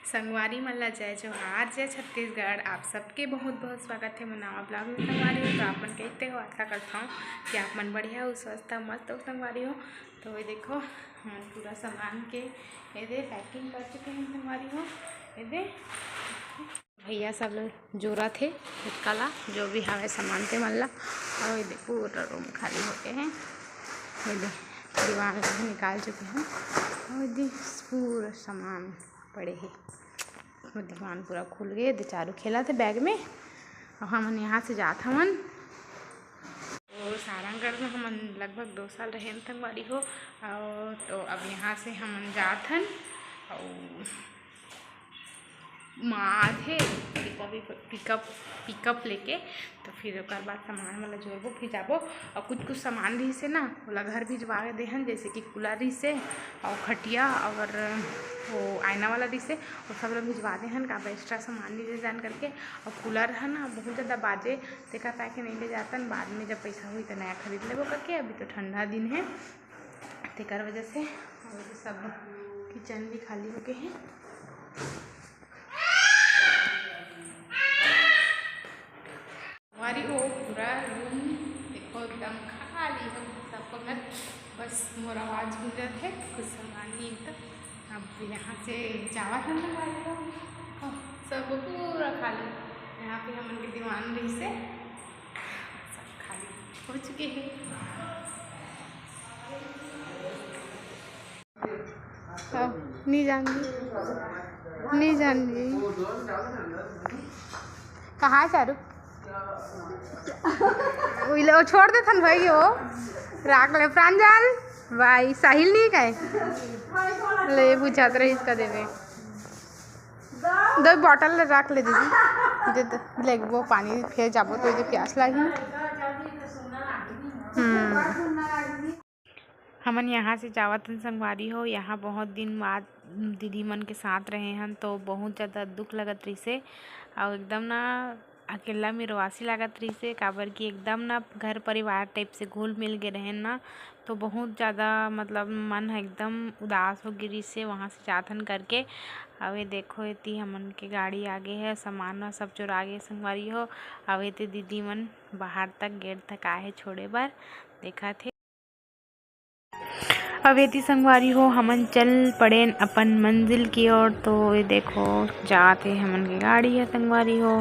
संगवारी मन ला जय जोहार, जय छत्तीसगढ़। आप सबके बहुत बहुत स्वागत है नवा ब्लॉग में संगवारी हो। तो आप मन कहते हो आशा करता हूँ कि आप मन बढ़िया हो, स्वस्थ हो, मस्त हो संगवारी हो। तो ये देखो हम पूरा सामान के ये पैकिंग कर चुके हैं संगवारी हो। ये भैया सब लोग जोरा थे कला जो भी हवे सामान के मन ला। और ये पूरा रूम खाली हो गए हैं। ये दीवार निकाल चुके हैं और पूरा सामान पड़े हैं। दीवान पूरा खुल गए। चारों खेला थे बैग में। और हम यहाँ से जात हमन तो सारंगढ़ में हम लगभग 2 साल रहे संगवारी हो। और तो अब यहाँ से हम जात हन और माँ थे पिकअप लेके। तो फिर एक बाद सामान वाला जोड़बो फिर जाबो। और कुछ सामान रही से ना वाला घर भिजवा देहन, जैसे कि कूलर रही से और खटिया और वो आयना वाला रही से वो सब लोग भिजवा देहन। का एक्स्ट्रा सामान नहीं ले जान करके। और कूलर है ना बहुत ज़्यादा बाजे देखा था कि नहीं ले जातन, बाद में जब पैसा हुई तो नया खरीद लेबो करके। अभी तो ठंडा दिन है तेकर वजह से। और सब किचन भी खाली हो गए हैं। हमारी वो पूरा रूम देखो एकदम खाली हो सबको घर। बस मोर आवाज़ गुजरत है कुछ सामान नहीं तो। अब यहाँ से जावा हम सब पूरा खाली। यहाँ पे हम उनके दीवान रही से सब खाली हो चुके हैं। नहीं जान दी कहाँ चारू वो छोड़ दे थन भाई वो राख ले प्रांजल भाई साहिल नहीं कहे ले पूछा रही इसका देवे 2 बॉटल रख ले दीदी दे ले वो पानी फिर जाबो तो प्यास लगी। हमन यहाँ से जावत संगवारी हो। यहाँ बहुत दिन बाद दीदी मन के साथ रहे हैं तो बहुत ज़्यादा दुख लगत रही से। और एकदम ना अकेला में रवासी लागत रही से, काबर कि एकदम ना घर परिवार टाइप से घुल मिल गए रहे ना। तो बहुत ज़्यादा मतलब मन है एकदम उदास हो गिरी से वहाँ से जाथन करके। अब ये देखो इतनी हमन के गाड़ी आगे है, सामान सब चुरा गए संगवारी हो। अब ये दीदी मन बाहर तक गेट तक आए छोड़े बर देखा थे। अब ये संगवारी हो हमन चल पड़े अपन मंजिल की ओर। तो ये देखो जाते हमन की गाड़ी है संगवारी हो।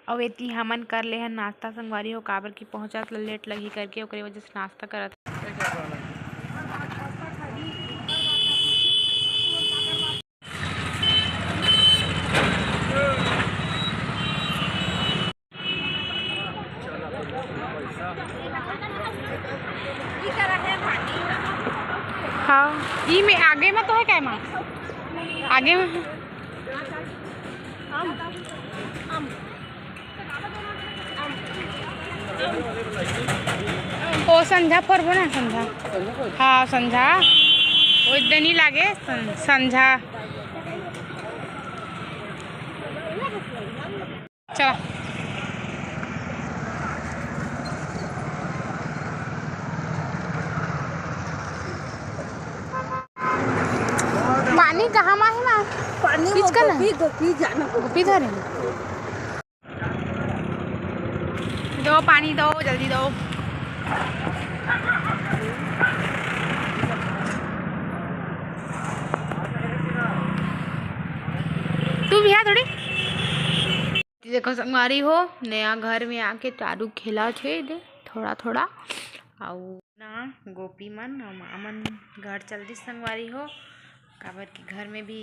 और ये हमन कर ले हैं नाश्ता संगवारी हो, काबर की पहुँचा लेट लगी करके ओकरे वजह से नाश्ता करत। हाँ ई में आगे में तो है क्या माँ आगे में ओ संझा परबो ना संझा। हाँ संझा वो दिन ही लागे संझा। चला पानी कहाँ माँ है माँ पानी गोपी जाना गोपी धरे दो पानी दो जल्दी दो। तू भी है थोड़ी देखो संगवारी हो नया घर में आके चारू खेला छे दे थोड़ा थोड़ा। और ना गोपी मन और माँ मन घर चलती संगवारी हो, काबर की घर में भी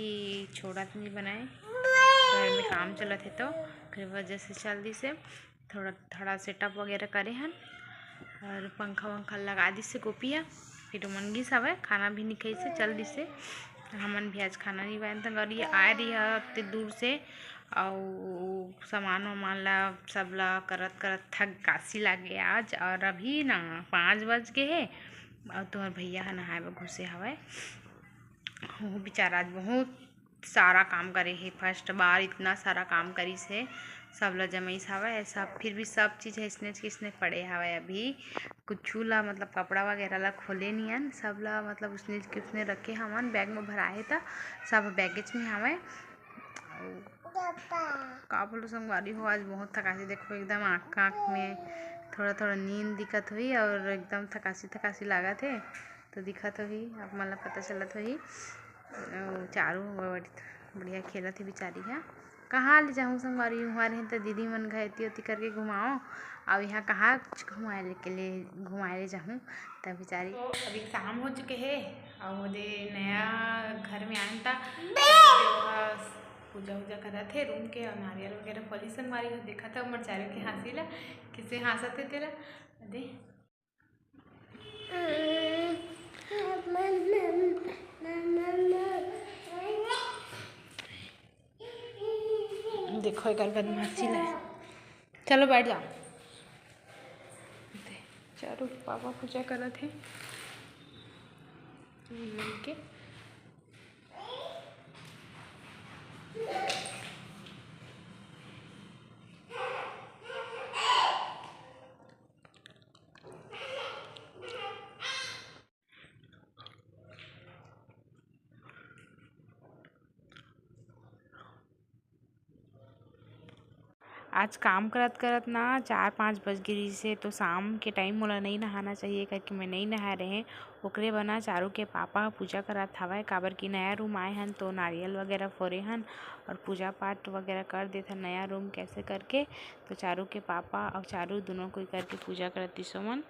छोड़त नहीं बनाए, घर में काम चलत है तो वजह से चल दी से थोड़ा सेटअप वगैरह करे हन। और पंखा वंखा लगा दी से गोपिया। फिर मंगी सब है खाना भी नहीं खाई से चल दी से। हमन भी आज खाना नहीं बनाए संगवारी आए रही है इतने दूर से। और सामान वामान ला सब ला करत करत थक काशी लागे आज। और अभी ना 5 बज गए है और तुम्हार भैया नहाए बर घुसे हवे। वो बेचारा आज बहुत सारा काम करे हे, फर्स्ट बार इतना सारा काम करी से सब ला जमईस हवय। सब फिर भी सब चीज़ इसने किसने पड़े हवय अभी कुछू ला मतलब कपड़ा वगैरह ला खोले नियन सब ला मतलब उसने किसने रखे हवन बैग में भराए था सब बैगेज में हवय। का बोलो संगवारी हो आज बहुत थकासी देखो एकदम आँख में थोड़ा थोड़ा नींद दिखत हुई और एकदम थकासी लागत है तो दिखत हुई आप मन ला पता चलत हुई। चारू बढ़िया खेलत है बेचारी है। कहाँ ले जाऊँ संगवारी हमारे यहाँ तो दीदी मन घती होती करके घुमाओ अब यहाँ कहाँ कुछ घुमाए ले जाऊँ तब बेचारी। तो अभी शाम हो चुके है और मुझे नया घर में आया था पूजा वूजा करा थे रूम के और नारियल वगैरह फली संगवारी हो देखा था उमर चारों के हंसी ला किसे हंसत थे तेरा दे देखो एक बदमाशी ला चलो बैठ जाओ। चारों पापा पूजा करा थे मिल के आज काम करत करत ना 4-5 बज गिरी से तो शाम के टाइम मोला नहीं नहाना चाहिए करके मैं नहीं नहा रहे ओकरे बना चारू के पापा पूजा करत हवय काबर की नया रूम आए हन तो नारियल वगैरह फोरे हन और पूजा पाठ वगैरह कर देते नया रूम कैसे करके तो चारू के पापा और चारू दोनों कोई करके पूजा करती सोमन।